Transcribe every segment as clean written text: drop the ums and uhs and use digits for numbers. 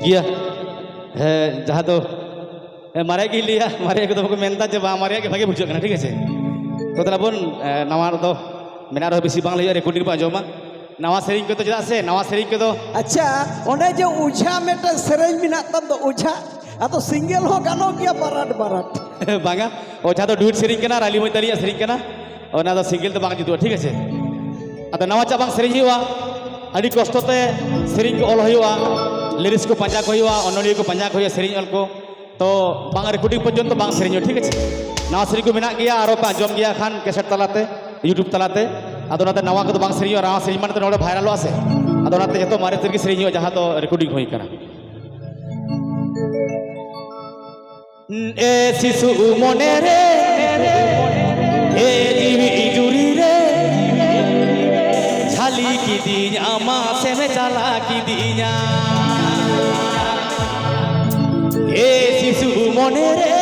ठीक है जहाँ तो मारे के लिया मारे को तो मेनता जे मारे के भागे बुझे ठीक है तो तला बन नवा तो मेना रहो बेसी बांग लइया रेकॉर्डिंग पा जोमा नवा सेरिंग को तो जदा से नवा सेरिंग को तो अच्छा ओने जे उझा मेटा सेरेंज मिना तब तो उझा तो सिंगल हो गानो किया बाराट बाराट बांगा ओझा तो डुइट सेरिंग केना राली मई तलिया सेरिंग केना ओना तो सिंगल तो बांग जितु ठीक है अतो नवा चा बांग सेरिंग हुआ अड़ी कष्टते सेरिंग को ऑल हुआ लिरिक्स को पंजा को हुआ अनोलिया को पंजा को हुआ सेरिंग ऑल को तो बांग रेकॉर्डिंग पर्यंत बांग सेरिंग ठीक है नवा सेरिंग को मेना गया आरो पे आंजम गया खान कैसेट तलाते यूट्यूब तलाते अदो नाते नवा को बांग सेरिंग नवा सेरिंग माने तो नोडे वायरल आसे अदो नाते जतो मारे तरीके सेरिंग जहां तो रेकॉर्डिंग होई करा ए शिशु मने रे ए जीवी जुरी रे झाली की दीना माँ से में चला की दीना ए शिशु मने रे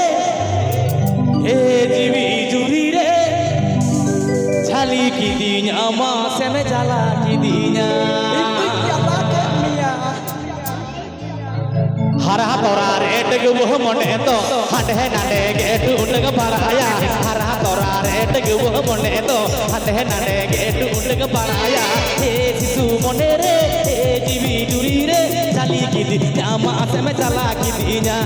ए जीवी जुरी रे झाली की दीना माँ से में चला की दीना हरा तोरा रेट वो मने तो हटे नाडे गेट उठग पराया हरा तोरा रेट वो मने तो हटे नाडे गेट उठग पराया हे शिशु मने रे हे जीवी जुरी रे चली की दीना माँ से में चला की दीना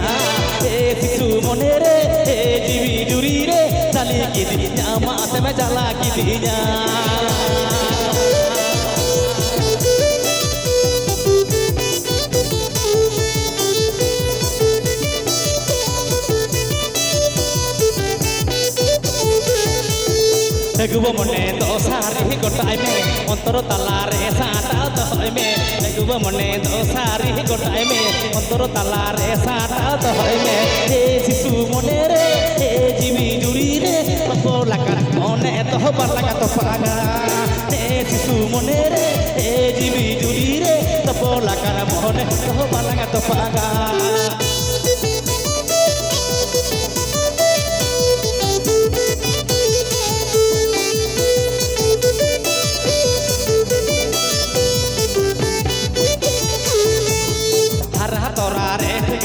हे शिशु मने रे हे जीवी जुरी रे चली की दीना माँ से में चला की दीना एगुबो मने तो सारी गोटाई में अंतर तलारे साटा दहय में एगुबो मने तो सारी गोटाई में अंतर तलारे साटा दहय में हे शिशु मने रे हे जीवी जुरी रे तो लका मने तो बलगा तो पागा हे शिशु मने रे हे जीवी जुरी रे तो लका मने तो बलगा तो पागा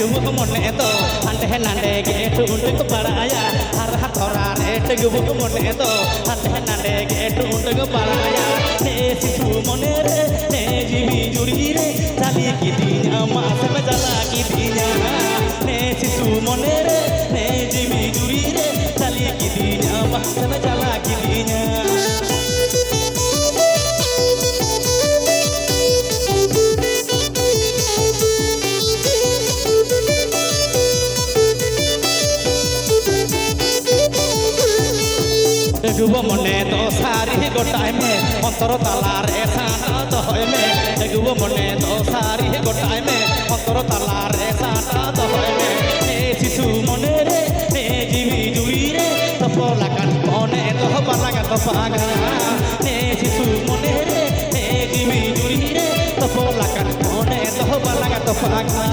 वो मने तो हंडे नाडे गेट उठग पराया हरा तोरा रेट वो मने तो हंडे नाडे गेट उठग पराया ने शिशु मने रे ने जीवी जुरी रे चली की दीना माँ से में चला की दीना ने शिशु मने रे ने जीवी जुरी रे चली की दीना माँ से में चला की दीना एगुबो मने तो सारी गोटाई में अंतर तलारे साटा दहय में एगुबो मने तो सारी गोटाई में अंतर तलारे साटा दहय में हे शिशु मने रे हे जीवी जुरी रे तो लका मने तो बलगा तो पागा हे शिशु मने रे हे जीवी जुरी रे तो लका मने तो बलगा तो पागा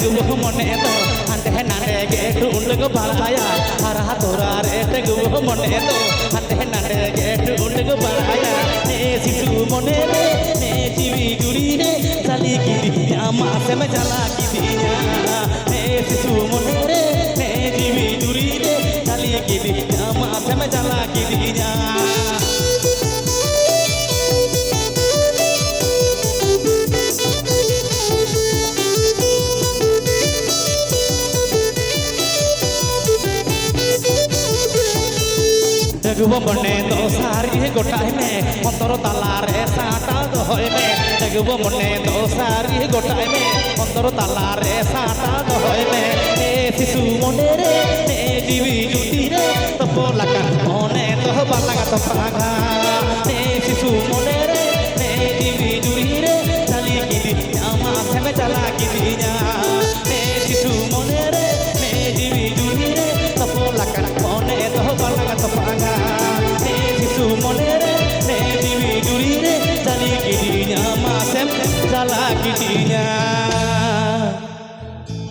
वो मने तो हंडे नाडे गेट उठग पराया हरा तोरा रेट वो मने तो हंडे नाडे गेट उठग पराया हे शिशु मने रे हे जीवी जुरी रे चली की दीना माँ से में चला की दीना हे शिशु मने रे हे जीवी जुरी रे चली की दीना माँ से में चला की दीना एगुबो मने तो सारी गोटाई में अंतर तलारे साटा दहय में एगुबो मने तो सारी गोटाई में अंतर तलारे साटा दहय में हे शिशु मने रे हे जीवी जुरी रे तो लका मने तो बलगा तो पागा हे शिशु मने रे हे जीवी जुरी रे चली की दीना माँ से में चला की दीना